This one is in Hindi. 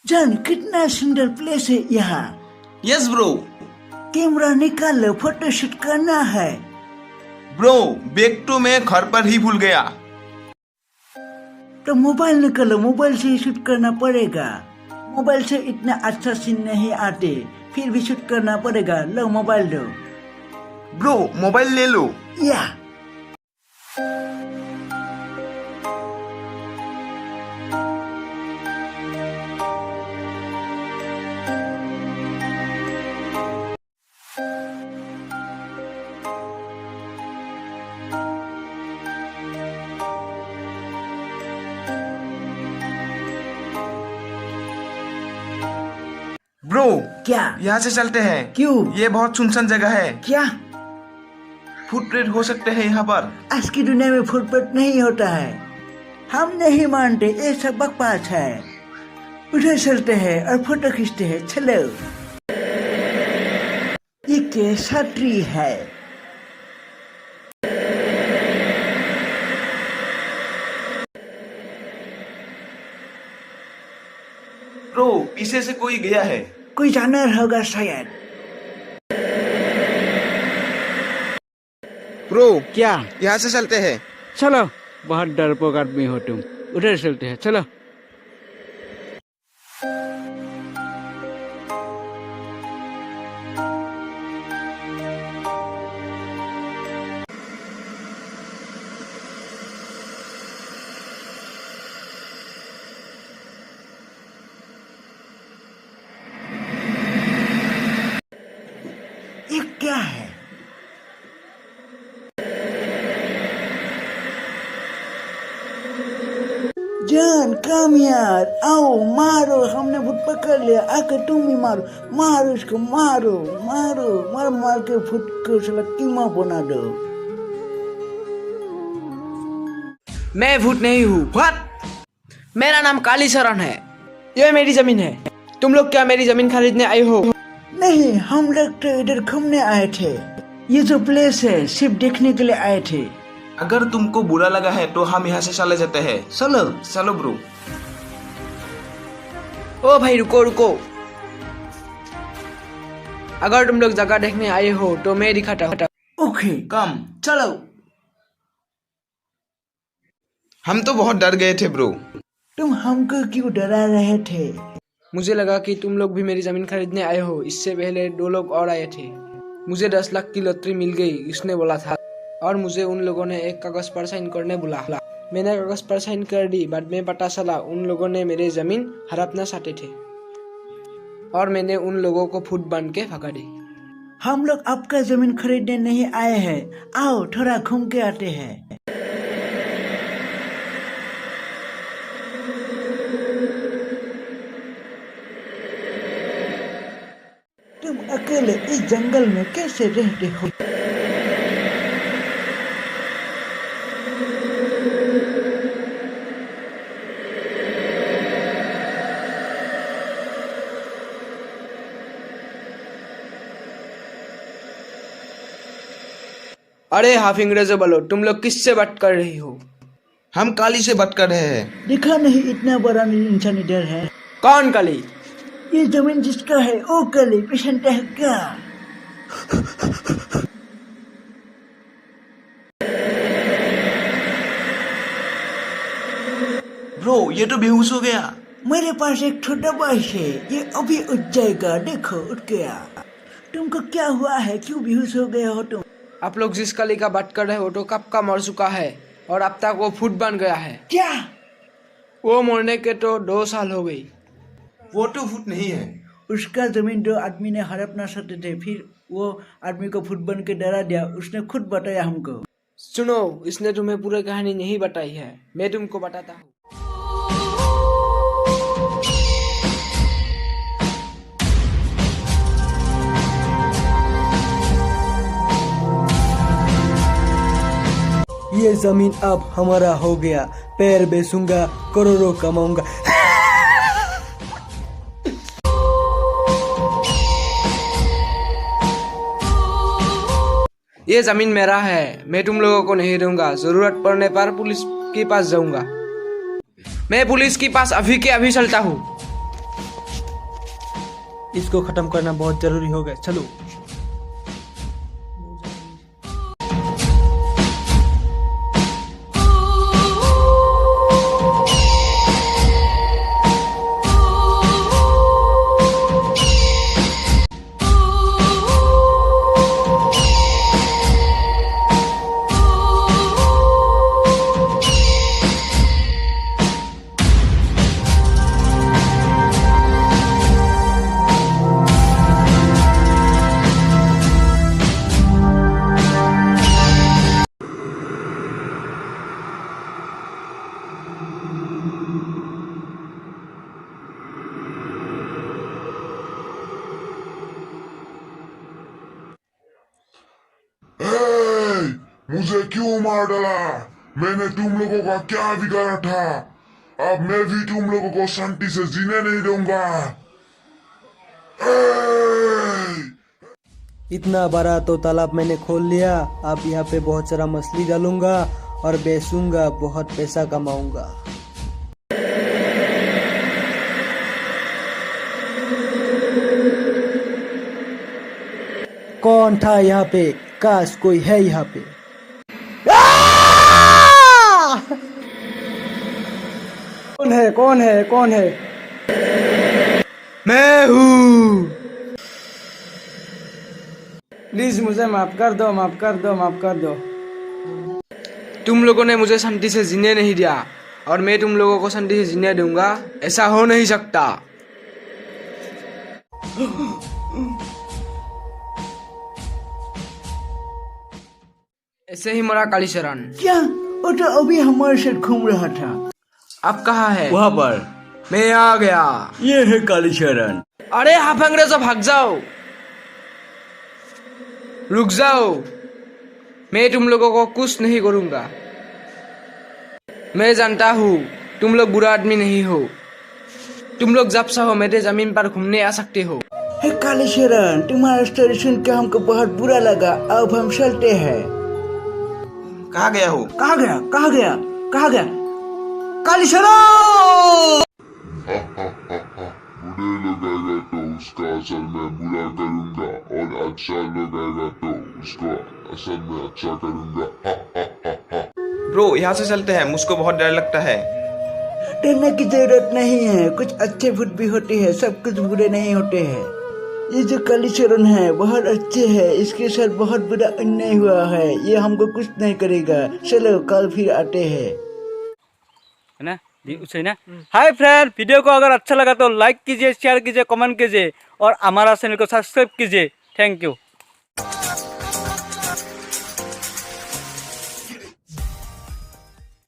जान कितना सुंदर प्लेस है यहाँ। Yes bro. कैमरा निकालो, फोटो शूट करना है। ब्रो बैग तो मैं घर पर ही भूल गया। तो मोबाइल निकालो, मोबाइल से ही शूट करना पड़ेगा। मोबाइल से इतना अच्छा सीन नहीं आते, फिर भी शूट करना पड़ेगा। लो मोबाइल दो। ब्रो मोबाइल ले लो। या ब्रो क्या? यहाँ से चलते हैं। क्यों? ये बहुत सुनसान जगह है। क्या? फुटप्रिंट हो सकते हैं यहाँ पर। आज की दुनिया में फुटप्रिंट नहीं होता है। हम नहीं मानते, ये सब बकवास है। उधर चलते हैं और फोटो खींचते हैं। चलो। ये कैसा ट्री है? ब्रो पीछे से कोई गया है। कोई जानवर होगा शायद। ब्रो क्या? यहाँ से चलते हैं। चलो, बहुत डरपोक आदमी हो तुम। उधर चलते हैं, चलो। ये क्या है? जान काम यार, आओ मारो। हमने भूत पकड़ लिया, आकर तुम भी मारो। मारो इसको, मारो मारो, मार मार के भूत को साला कीमा बना दो। मैं भूत नहीं हूँ। व्हाट? मेरा नाम कालीचरण है। ये मेरी जमीन है। तुम लोग क्या मेरी जमीन खरीदने आए हो? नहीं, हम लोग तो इधर घूमने आए थे। ये जो प्लेस है सिर्फ देखने के लिए आए थे। अगर तुमको बुरा लगा है तो हम यहाँ से चले जाते हैं। चलो। चलो ब्रो। ओ भाई रुको रुको। अगर तुम लोग जगह देखने आए हो तो मैं दिखाता हूँ। ओके कम। चलो। हम तो बहुत डर गए थे ब्रो। तुम हमको क्यों डरा रहे थे? मुझे लगा कि तुम लोग भी मेरी जमीन खरीदने आए हो। इससे पहले 2 लोग और आए थे। मुझे 10 लाख की लॉटरी मिल गई, इसने बोला था। और मुझे उन लोगों ने एक कागज पर साइन करने बोला। मैंने कागज पर साइन कर दी। बाद में पता चला उन लोगों ने मेरी जमीन हड़पना चाहते थे और मैंने उन लोगों को फुट बांध के भगा दी। हम लोग आपका जमीन खरीदने नहीं आए हैं। आओ थोड़ा घूम के आते हैं। तुम अकेले इस जंगल में कैसे रहते हो? अरे हाफ अंग्रेजो बोलो, तुम लोग किससे बात कर रही हो? हम काली से बात कर रहे हैं। दिखा नहीं इतना बड़ा इंसान इधर है। कौन काली? ये जमीन जिसका है वो काली पेशेंट है क्या? ब्रो ये तो बेहोश हो गया। मेरे पास एक छोटा भाई है, ये अभी उठ जाएगा। देखो उठ गया। तुमको क्या हुआ है? क्यों बेहोश हो गए हो तुम? आप लोग जिस काली का बात कर रहे हो तो कब का मर चुका है और अब तक वो फुट बन गया है। क्या? वो मरने के तो 2 साल हो गई। वो तो भूत नहीं है। उसका जमीन 2 आदमी ने हड़पना चाहते थे, फिर वो आदमी को फुट बन के डरा दिया। उसने खुद बताया हमको। सुनो, इसने तुम्हें पूरी कहानी नहीं बताई है, मैं तुमको बताता हूँ। ये जमीन अब हमारा हो गया। पैर बेचूंगा, करोड़ों कमाऊंगा। ये जमीन मेरा है, मैं तुम लोगों को नहीं दूंगा। जरूरत पड़ने पर पुलिस के पास जाऊंगा। मैं पुलिस के पास अभी के अभी चलता हूँ। इसको खत्म करना बहुत जरूरी हो गया, चलो। मुझे क्यों मार डाला? मैंने तुम लोगों का क्या बिगाड़ा था? अब मैं भी तुम लोगों को शांति से जीने नहीं दूंगा। इतना बड़ा तो तालाब मैंने खोल लिया, अब यहाँ पे बहुत सारा मछली डालूंगा और बेचूंगा, बहुत पैसा कमाऊंगा। कौन था यहाँ पे? काश कोई है यहाँ पे। कौन है? कौन है? कौन है? मैं हूँ। प्लीज मुझे माफ कर दो, माफ कर दो, माफ कर दो। तुम लोगों ने मुझे शांति से जीने नहीं दिया और मैं तुम लोगों को शांति से जीने दूंगा, ऐसा हो नहीं सकता। ऐसे ही मरा कालीचरण। क्या? वो तो अभी हमारे साथ घूम रहा था। अब कहाँ है? वहाँ पर। मैं आ गया। ये है कालीचरण। अरे आप अंग्रेजों भाग जाओ, रुक जाओ, मैं तुम लोगों को कुछ नहीं करूंगा। मैं जानता हूँ तुम लोग बुरा आदमी नहीं हो, तुम लोग जब चाहो मेरे जमीन पर घूमने आ सकते हो। हे कालीचरण, तुम्हारा स्टोरी सुन के हमको बहुत बुरा लगा, अब हम चलते हैं। कहाँ गया हो? कहाँ गया? कहाँ गया? कहाँ गया? कालीचरण! बुरे लगाएगा तो उसका असर मैं बुरा करूंगा और अच्छा लगाएगा तो उसको असल में अच्छा करूंगा। ब्रो यहाँ से चलते हैं, मुझको बहुत डर लगता है। डरने की जरूरत नहीं है, कुछ अच्छे भूत भी होते हैं, सब कुछ बुरे नहीं होते हैं। ये जो कालीचरण है बहुत अच्छे है, इसके साथ बहुत बुरा अन्याय हुआ है, ये हमको कुछ नहीं करेगा। चलो कल फिर आते हैं। है ना? उसे ना। हाय फ्रेंड, वीडियो को अगर अच्छा लगा तो लाइक कीजिए, शेयर कीजिए, कमेंट कीजिए और हमारा चैनल को सब्सक्राइब कीजिए। Thank you.